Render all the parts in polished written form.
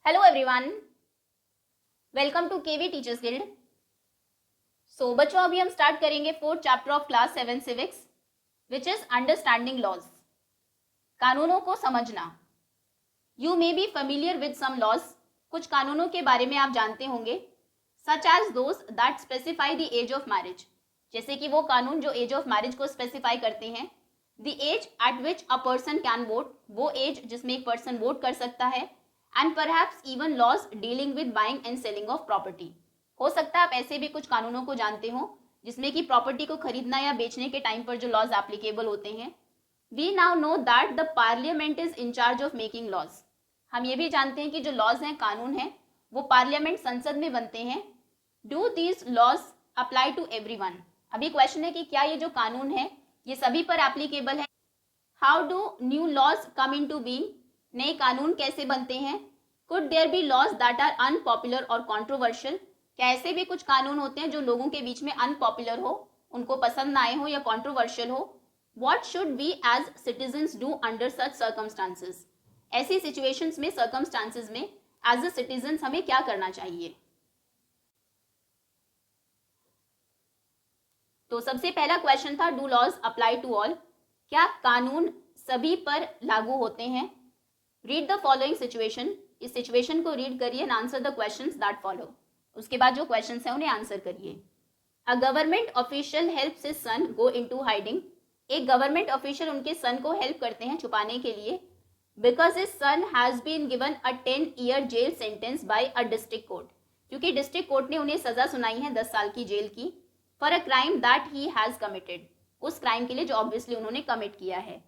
Hello everyone, welcome to KV teachers guild. So बच्चों, अभी हम स्टार्ट करेंगे fourth chapter of class 7 civics, which is understanding laws, कानूनों को समझना। You may be familiar with some laws, कुछ कानूनों के बारे में आप जानते होंगे, such as those that specify the age of marriage, जैसे कि वो कानून जो एज ऑफ मैरिज को स्पेसिफाई करते हैं। The age at which a person can vote, वो एज जिसमें एक पर्सन वोट कर सकता है। And perhaps even laws dealing with buying and selling of property, हो सकता है आप ऐसे भी कुछ कानूनों को जानते हो जिसमें कि प्रॉपर्टी को खरीदना या बेचने के टाइम पर जो लॉज एप्लीकेबल होते हैं। We now know that the parliament is in charge of making laws, हम ये भी जानते हैं कि जो लॉज हैं, कानून हैं, वो पार्लियामेंट संसद में बनते हैं। Do these laws apply to everyone, अभी क्वेश्चन है कि क्या ये जो कानून है ये सभी पर एप्लीकेबल है। How do new laws come into being, नए कानून कैसे बनते हैं। Could there be laws that are unpopular और कॉन्ट्रोवर्शियल, क्या ऐसे भी कुछ कानून होते हैं जो लोगों के बीच में अनपॉपुलर हो, उनको पसंद ना आए हो या कॉन्ट्रोवर्शियल हो। What should we as citizens do under such circumstances, ऐसी सिचुएशंस में, सर्कमस्टांसेस में एज अ सिटीजन्स हमें क्या करना चाहिए। तो सबसे पहला क्वेश्चन था, do laws apply to all, क्या कानून सभी पर लागू होते हैं। रीड द फॉलोइंग सिचुएशन, इस सिचुएशन को रीड करिए and answer the questions that follow, उसके बाद जो क्वेश्चंस हैं उन्हें आंसर करिए। A government official helps his son go into hiding, एक गवर्नमेंट ऑफिशियल उनके सन को हेल्प करते हैं छुपाने के लिए। Because his son has been given a 10-year jail sentence by a district court, क्योंकि डिस्ट्रिक्ट कोर्ट ने उन्हें सजा सुनाई है 10 साल की जेल की, for a crime that he has committed, उस क्राइम के लिए जो ऑब्वियसली उन्होंने कमिट किया है।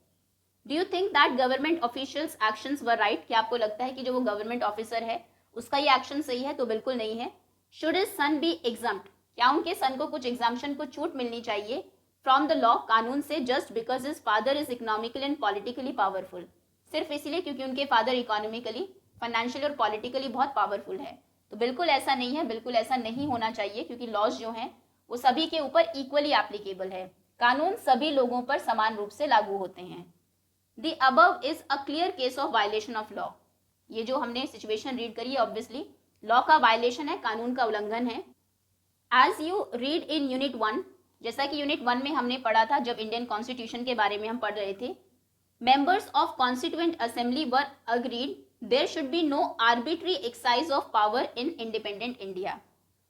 Do you think that government officials actions were right, क्या आपको लगता है कि जो वो गवर्नमेंट ऑफिसर है उसका ये एक्शन सही है। तो बिल्कुल नहीं है। Should his son be exempt, क्या उनके सन को कुछ एग्जाम्पशन को छूट मिलनी चाहिए फ्रॉम द लॉ, कानून से, just because his father is economically and politically powerful, सिर्फ इसीलिए क्योंकि उनके फादर इकोनॉमिकली, फाइनेंशियली और पॉलिटिकली बहुत पावरफुल है। तो बिल्कुल ऐसा नहीं है, बिल्कुल ऐसा नहीं होना चाहिए, क्योंकि लॉज जो हैं वो सभी के ऊपर इक्वली एप्लीकेबल है, कानून सभी लोगों पर समान रूप से लागू होते हैं। The above is a clear case of violation of law, ये जो हमने सिचुएशन रीड करी है ऑब्वियसली लॉ का वायलेशन है, कानून का उल्लंघन है। As you read in Unit 1, जैसा कि यूनिट 1 में हमने पढ़ा था जब इंडियन कॉन्स्टिट्यूशन के बारे में हम पढ़ रहे थे, members of constituent assembly were agreed there should be no arbitrary exercise of power in independent India,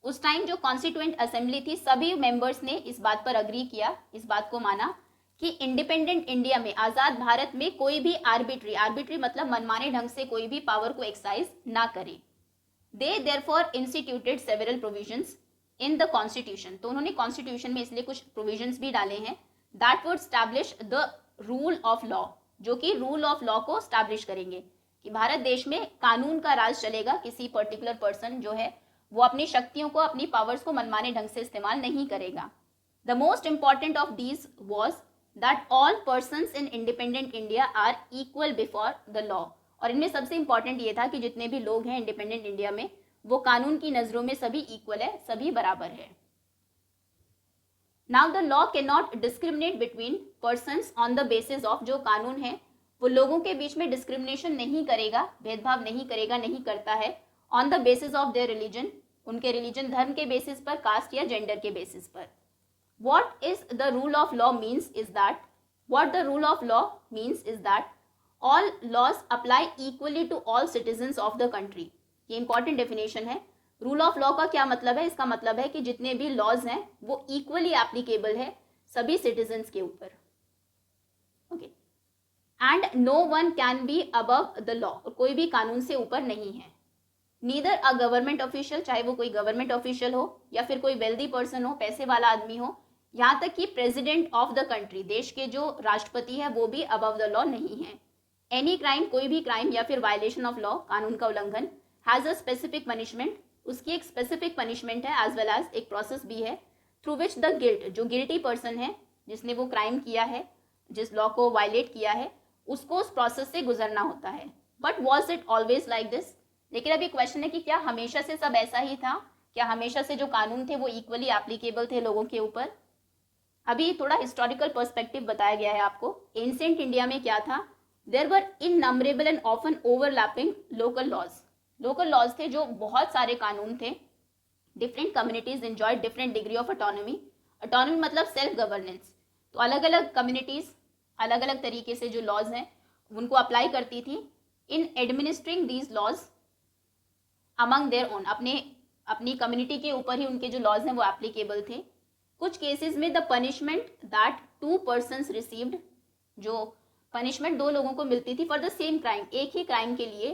उस टाइम जो कॉन्स्टिट्यूएंट असेंबली थी सभी मेंबर्स ने इस बात पर अग्री किया, इस बात को माना कि इंडिपेंडेंट इंडिया में, आजाद भारत में कोई भी आर्बिट्री मतलब मनमाने ढंग से कोई भी पावर को एक्सरसाइज ना करे। They therefore instituted several provisions in the constitution, तो उन्होंने कॉन्स्टिट्यूशन में इसलिए कुछ प्रोविजंस भी डाले हैं that would establish the rule of law, जो कि रूल ऑफ लॉ को स्टैब्लिश करेंगे कि भारत देश में कानून का राज चलेगा, किसी पर्टिकुलर पर्सन जो है वो अपनी शक्तियों को, अपनी पावर्स को मनमाने ढंग से इस्तेमाल नहीं करेगा। The most important of these was that all persons in independent India are equal before the law, और इनमें सबसे इंपॉर्टेंट ये था कि जितने भी लोग हैं इंडिपेंडेंट इंडिया में वो कानून की नजरों में सभी इक्वल है, सभी बराबर है। Now the law can not discriminate between persons on the basis of, जो कानून है वो लोगों के बीच में डिस्क्रिमिनेशन नहीं करेगा, भेदभाव नहीं करेगा, नहीं करता है on the basis of their religion, उनके रिलीजन, धर्म के बेसिस पर, कास्ट या जेंडर के बेसिस पर। What is the rule of law means is that, what the rule of law means is that all laws apply equally to all citizens of the country, ये important definition है। Rule of law का क्या मतलब है, इसका मतलब है कि जितने भी लॉज हैं वो इक्वली एप्लीकेबल है सभी सिटीजन्स के ऊपर। Okay, and no one can be above the law, और कोई भी कानून से ऊपर नहीं है। नीदर अ गवर्नमेंट ऑफिशियल, चाहे वो कोई गवर्नमेंट ऑफिशियल हो या फिर कोई वेल्दी पर्सन हो, पैसे वाला आदमी हो, यहाँ तक कि प्रेसिडेंट ऑफ द कंट्री, देश के जो राष्ट्रपति है वो भी अबव द लॉ नहीं है। एनी क्राइम, कोई भी क्राइम या फिर वायलेशन ऑफ लॉ, कानून का उल्लंघन, हैज अ स्पेसिफिक पनिशमेंट, उसकी एक स्पेसिफिक पनिशमेंट है, एज वेल एज एक प्रोसेस भी है, थ्रू विच द गिल्ट, जो गिल्टी पर्सन है, जिसने वो क्राइम किया है, जिस लॉ को वायलेट किया है, उसको उस प्रोसेस से गुजरना होता है। But was it always like this, लेकिन अभी क्वेश्चन है कि क्या हमेशा से सब ऐसा ही था, क्या हमेशा से जो कानून थे वो इक्वली एप्लीकेबल थे लोगों के ऊपर। अभी थोड़ा हिस्टोरिकल पर्सपेक्टिव बताया गया है आपको। एंशिएंट इंडिया में क्या था, there were innumerable and often overlapping local laws, local laws थे जो बहुत सारे कानून थे. Different communities enjoy different degree of autonomy. Autonomy मतलब सेल्फ गवर्नेंस. तो अलग अलग कम्युनिटीज अलग अलग तरीके से जो लॉज हैं उनको अप्लाई करती थी in administering these laws among their own. अपनी कम्युनिटी के ऊपर ही उनके जो लॉज हैं वो एप्लीकेबल थे. कुछ केसेस में the punishment that 2 persons received, जो पनिशमेंट 2 लोगों को मिलती थी फॉर द सेम क्राइम, एक ही क्राइम के लिए,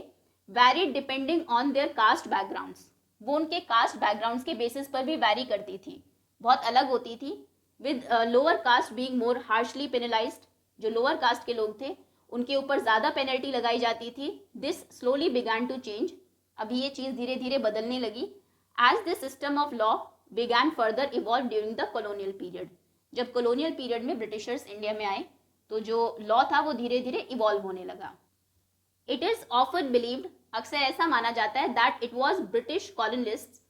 varied depending on their caste backgrounds. वो उनके कास्ट बैकग्राउंड्स के बेसिस पर भी वैरी करती थी, बहुत अलग होती थी. With lower caste being more harshly penalised. जो लोअर कास्ट के लोग थे उनके ऊपर ज़्यादा पेनल्टी लगाई जाती थी. This slowly began to change. अभी ये चीज़ धीरे धीरे बदलने लगी. As this system of law began further evolve during the colonial period. जब कॉलोनियल पीरियड में ब्रिटिशर्स इंडिया में आए तो जो लॉ था वो धीरे धीरे इवॉल्व होने लगा. इट इज ऑफन बिलीव्ड, अक्सर ऐसा माना जाता है, that it was British colonists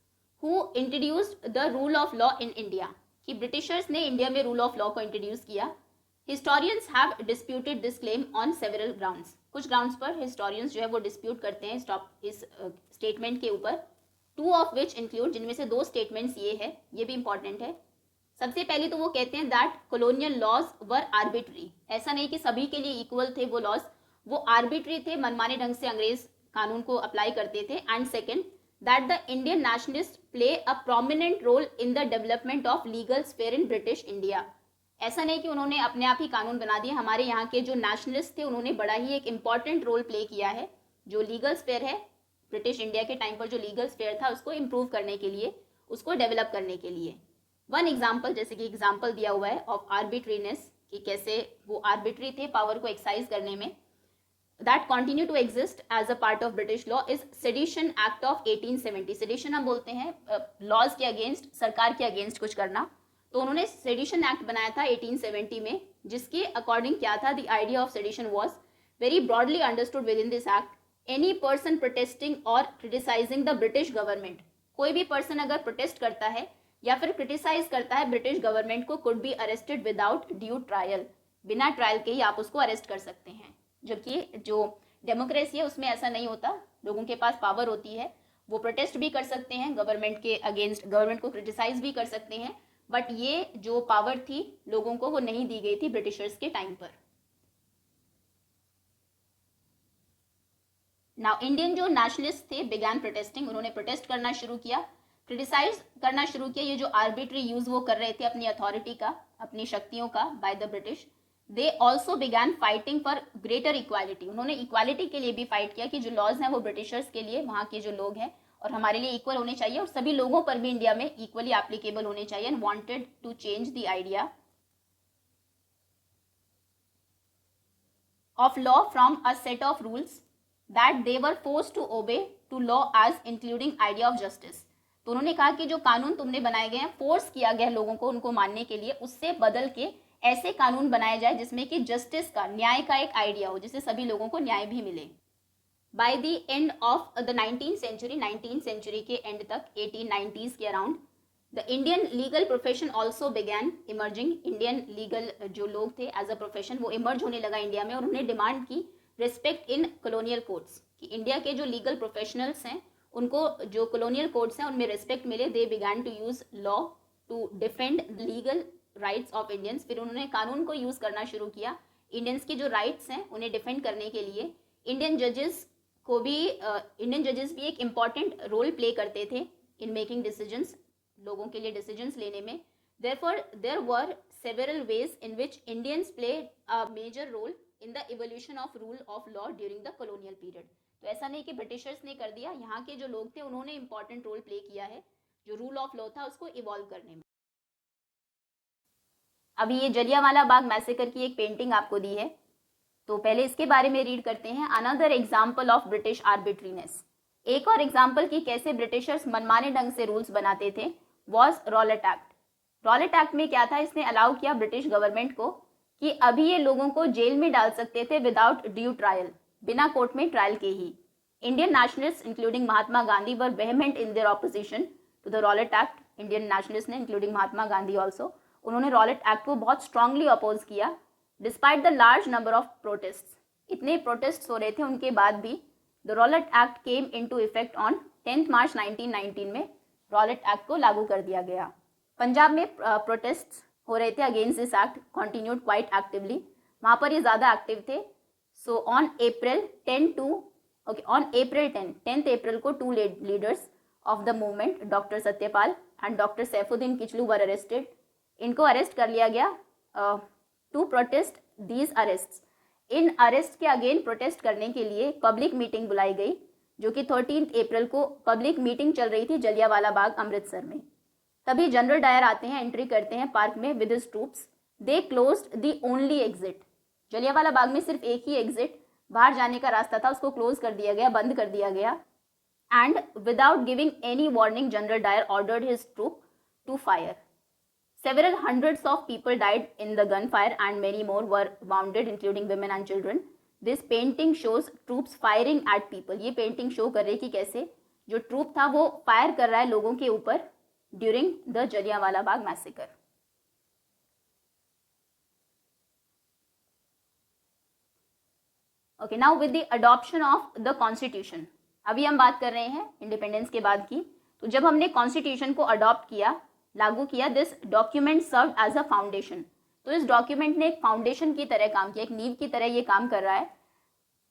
who introduced the rule of law in India, कि ब्रिटिशर्स ने इंडिया में रूल ऑफ लॉ को इंट्रोड्यूस किया. Historians have disputed this claim on several grounds. कुछ ग्राउंड्स पर हिस्टोरियंस जो है वो डिस्प्यूट करते हैं इस स्टेटमेंट के ऊपर. 2 ऑफ विच इंक्लूड, जिनमें से 2 स्टेटमेंट्स ये है, ये भी इंपॉर्टेंट है. सबसे पहले तो वो कहते हैं that colonial laws were arbitrary. ऐसा नहीं कि सभी के लिए इक्वल थे वो लॉज, वो आर्बिट्री थे, मनमाने ढंग से अंग्रेज कानून को अप्लाई करते थे. And second, that the Indian nationalist play a prominent role in the development of legal sphere in British India. ऐसा नहीं कि उन्होंने अपने आप ही कानून बना दिए, हमारे यहाँ के जो नेशनलिस्ट थे उन्होंने बड़ा ही एक इम्पॉर्टेंट रोल प्ले किया है. जो लीगल स्फेयर है ब्रिटिश इंडिया के टाइम पर, जो लीगल स्फेयर था उसको इम्प्रूव करने के लिए, उसको डेवलप करने के लिए. वन एग्जाम्पल, जैसे कि एग्जाम्पल दिया हुआ है ऑफ आर्बिट्रीनेस, कि कैसे वो आर्बिट्री थे पावर को एक्सरसाइज करने में. That continue to exist as a part of British law is sedition act of 1870. Sedition हम बोलते हैं लॉज के अगेंस्ट, सरकार के अगेंस्ट कुछ करना. तो उन्होंने सेडिशन एक्ट बनाया था 1870 में, जिसके अकॉर्डिंग क्या था, the idea of sedition was very broadly understood with in this act. Any person protesting और क्रिटिसाइजिंग द ब्रिटिश गवर्नमेंट, कोई भी पर्सन अगर प्रोटेस्ट करता है या फिर क्रिटिसाइज करता है ब्रिटिश गवर्नमेंट को, could be arrested without due trial. बिना ट्रायल के ही आप उसको अरेस्ट कर सकते हैं. जबकि जो डेमोक्रेसी है उसमें ऐसा नहीं होता, लोगों के पास पावर होती है, वो प्रोटेस्ट भी कर सकते हैं गवर्नमेंट के अगेंस्ट, गवर्नमेंट को क्रिटिसाइज भी कर सकते हैं. बट ये जो पावर थी लोगों को वो नहीं दी गई थी ब्रिटिशर्स के टाइम पर. नाउ इंडियन जो नेशनलिस्ट थे बिगैन प्रोटेस्टिंग, उन्होंने प्रोटेस्ट करना शुरू किया, क्रिटिसाइज करना शुरू किया. ये जो आर्बिट्री यूज वो कर रहे थे अपनी अथॉरिटी का, अपनी शक्तियों का by the British. They also began fighting for greater equality. उन्होंने इक्वालिटी के लिए भी फाइट किया कि जो लॉज हैं वो ब्रिटिशर्स के लिए, वहाँ के जो लोग हैं और हमारे लिए इक्वल होने चाहिए, और सभी लोगों पर भी इंडिया में इक्वली एप्लीकेबल होने चाहिए. And wanted to change the idea of law from a set of rules that they were forced to obey to law as including idea of justice. तो उन्होंने कहा कि जो कानून तुमने बनाए गए हैं, फोर्स किया गया लोगों को उनको मानने के लिए, उससे बदल के ऐसे कानून बनाए जाए जिसमें कि जस्टिस का, न्याय का एक आइडिया हो, जिससे सभी लोगों को न्याय भी मिले. By the end of the 19th century, 19th century के एंड तक, 1890s के around, the Indian legal profession also began emerging. Indian legal जो लोग थे एज अ प्रोफेशन वो इमर्ज होने लगा इंडिया में, और उन्होंने डिमांड की रिस्पेक्ट इन कॉलोनियल कोर्ट्स, कि इंडिया के जो लीगल प्रोफेशनल्स हैं उनको जो कॉलोनियल कोर्ट्स हैं उनमें रिस्पेक्ट मिले. They began to use law to defend legal rights of Indians. फिर उन्होंने कानून को यूज करना शुरू किया इंडियंस के जो राइट्स हैं उन्हें डिफेंड करने के लिए. इंडियन जजेस को भी इंडियन जजेस भी एक इम्पॉर्टेंट रोल प्ले करते थे इन मेकिंग डिसीजंस, लोगों के लिए डिसीजंस लेने में. Therefore there were several ways in which Indians play a major role in the evolution of rule of law during the colonial period. तो ऐसा नहीं कि ब्रिटिशर्स ने कर दिया, यहाँ के जो लोग थे उन्होंने इंपॉर्टेंट रोल प्ले किया है जो रूल ऑफ लॉ था उसको इवॉल्व करने में. अभी ये जलियांवाला बाग मैसेकर की एक पेंटिंग आपको दी है, तो पहले इसके बारे में रीड करते हैं. Another example of British arbitrariness. एक और एग्जाम्पल की कैसे ब्रिटिशर्स मनमाने ढंग से रूल्स बनाते थे was Rowlatt act. Rowlatt act में क्या था, इसने अलाउ किया ब्रिटिश गवर्नमेंट को कि अभी ये लोगों को जेल में डाल सकते थे विदाउट ड्यू ट्रायल, बिना कोर्ट में ट्रायल के ही. Indian nationalist including Mahatma Gandhi were vehement in their opposition to the Rowlatt Act. Indian nationalist ने, इंक्लूडिंग महात्मा गांधी ऑल्सो, उन्होंने रॉलेट एक्ट को बहुत स्ट्रांगली अपोज किया. Despite the large number of protest, इतने प्रोटेस्ट हो रहे थे उनके बाद भी the Rowlatt Act came into effect on 10 March 1919 में रॉलेट एक्ट को लागू कर दिया गया। पंजाब में प्रोटेस्ट हो रहे थे against this act, continued quite actively, वहाँ पर ये ज़्यादा एक्टिव थे। सो ऑन अप्रैल 10 अप्रैल को 2 leaders of the movement, doctor Satyapal and doctor Saifuddin Kitchlew were arrested. इनको अरेस्ट कर लिया गया टू प्रोटेस्ट दीज अरेस्ट्स। इन अरेस्ट के अगेन प्रोटेस्ट करने के लिए पब्लिक मीटिंग बुलाई गई, जो कि 13 अप्रैल को पब्लिक मीटिंग चल रही थी जलियांवाला बाग अमृतसर में। तभी जनरल डायर आते हैं, एंट्री करते हैं पार्क में with his troops. They closed the only exit. Jallianwala Bagh में सिर्फ एक ही एग्जिट, बाहर जाने का रास्ता था, उसको क्लोज कर दिया गया, बंद कर दिया गया। And without giving any warning General Dyer ordered his troop to fire. Several hundreds of people died in the gunfire and many more were wounded, including women and children. This painting shows troops firing at people. ये painting show कर रही कि कैसे जो troop था वो fire कर रहा है लोगों के ऊपर during the Jallianwala Bagh massacre. Okay, now with the adoption of the constitution, अभी हम बात कर रहे हैं इंडिपेंडेंस के बाद की। तो जब हमने कॉन्स्टिट्यूशन को अडॉप्ट किया, लागू किया, this document serve as a foundation. तो इस डॉक्यूमेंट ने एक फाउंडेशन की तरह काम किया, एक नींव की तरह ये काम कर रहा है,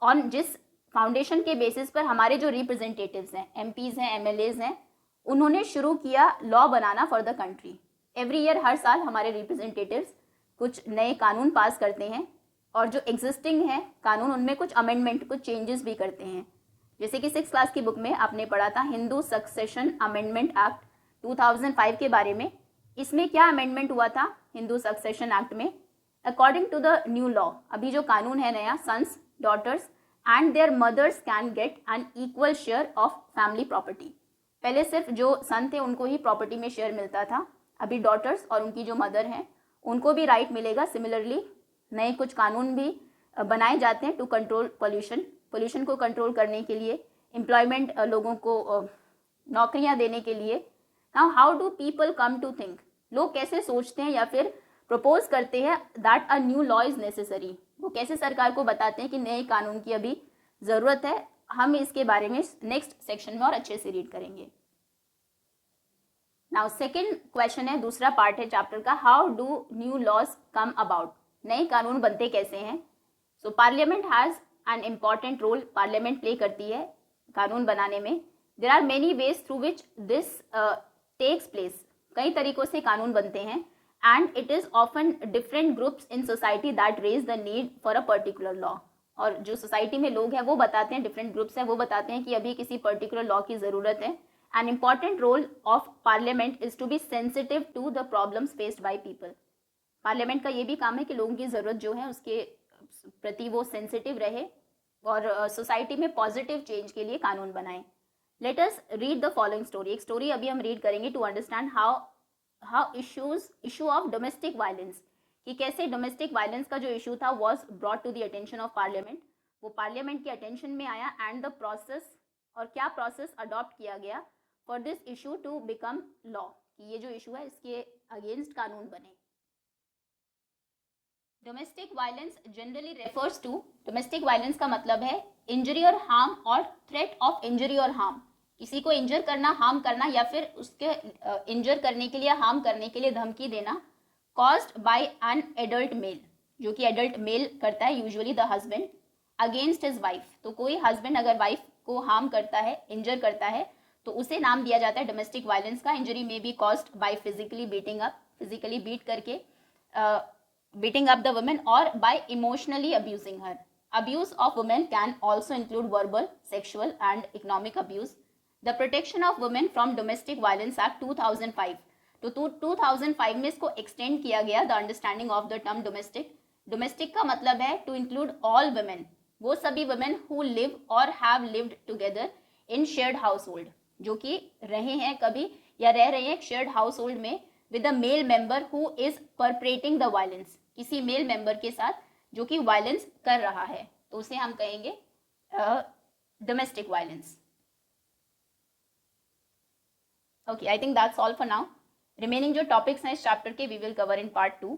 ऑन जिस फाउंडेशन के बेसिस पर हमारे जो रिप्रेजेंटेटिव्स हैं, एमपीज हैं, एमएलएज हैं, उन्होंने शुरू किया लॉ बनाना for the country. Every year, हर साल हमारे रिप्रेजेंटेटिव्स कुछ नए कानून पास करते हैं और जो एग्जिस्टिंग है कानून उनमें कुछ अमेंडमेंट, कुछ चेंजेस भी करते हैं। जैसे कि 6th क्लास की बुक में आपने पढ़ा था हिंदू सक्सेशन अमेंडमेंट एक्ट 2005 के बारे में। इसमें क्या अमेंडमेंट हुआ था हिंदू सक्सेशन एक्ट में? According to the new law, अभी जो कानून है नया, sons, daughters and their mothers can get an equal share of family property. पहले सिर्फ जो सन थे उनको ही प्रॉपर्टी में शेयर मिलता था, अभी डॉटर्स और उनकी जो मदर हैं उनको भी राइट मिलेगा। सिमिलरली नए कुछ कानून भी बनाए जाते हैं टू कंट्रोल पोल्यूशन को कंट्रोल करने के लिए, एम्प्लॉयमेंट, लोगों को नौकरियां देने के लिए। Now how do people come to think, लोग कैसे सोचते हैं या फिर प्रपोज करते हैं that a new law is necessary, वो कैसे सरकार को बताते हैं कि नए कानून की अभी ज़रूरत है। हम इसके बारे में नेक्स्ट सेक्शन में और अच्छे से रीड करेंगे। नाउ सेकेंड क्वेश्चन है, दूसरा पार्ट है चैप्टर का, how do new laws come about, नए कानून बनते कैसे हैं। So parliament has an important role, parliament play करती है कानून बनाने में। There are many ways through which this takes place, कई तरीकों से कानून बनते हैं। And it is often different groups in society that raise the need for a particular law. और जो सोसाइटी में लोग हैं वो बताते हैं, डिफरेंट ग्रुप्स हैं वो बताते हैं कि अभी किसी पर्टिकुलर लॉ की ज़रूरत है। An important role of parliament is to be sensitive to the problems faced by people. Parliament का ये भी काम है कि लोगों की ज़रूरत जो है उसके प्रति वो सेंसिटिव रहे और सोसाइटी में पॉजिटिव चेंज के लिए कानून बनाए। Let us read the following story. एक स्टोरी अभी हम रीड करेंगे to understand how issue of domestic violence, कि कैसे डोमेस्टिक वायलेंस का जो इशू था was brought to the attention of parliament, वो पार्लियामेंट के अटेंशन में आया। एंड द प्रोसेस, और क्या प्रोसेस अडॉप्ट किया गया for this issue to become law, कि ये जो इशू है इसके अगेंस्ट कानून बने। Domestic violence generally refers to, domestic violence का मतलब है इंजरी और हार्म और थ्रेट ऑफ इंजरी और हार्म, किसी को इंजर करना, हार्म करना या फिर उसके इंजर करने के लिए, हार्म करने के लिए धमकी देना, caused by an adult mail, जो कि एडल्ट मेल करता है, usually the husband, against his wife. तो कोई हस्बैंड अगर वाइफ को हार्म करता है, इंजर करता है, तो उसे नाम दिया जाता है डोमेस्टिक वायलेंस का। इंजरी में be caused by physically beating up, physically beat करके beating up the woman, or by emotionally abusing her. Abuse of women can also include verbal, sexual and economic abuse. The Protection of Women from Domestic Violence Act 2005, तो 2005 में इसको extend किया गया, the understanding of the term domestic. Domestic का मतलब है to include all women, वो सभी women who live or have lived together in shared household, जो कि रहे हैं कभी या रह रहे हैं शेयर्ड हाउस होल्ड में with a male member who is perpetrating the violence, किसी मेल मेंबर के साथ जो कि वायलेंस कर रहा है, तो उसे हम कहेंगे domestic violence. Okay, I think that's all for now. Remaining जो टॉपिक्स हैं इस चैप्टर के we will cover in part 2।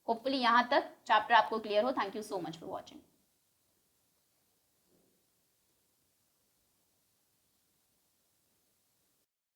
Hopefully यहाँ तक चैप्टर आपको क्लियर हो। Thank you so much for watching.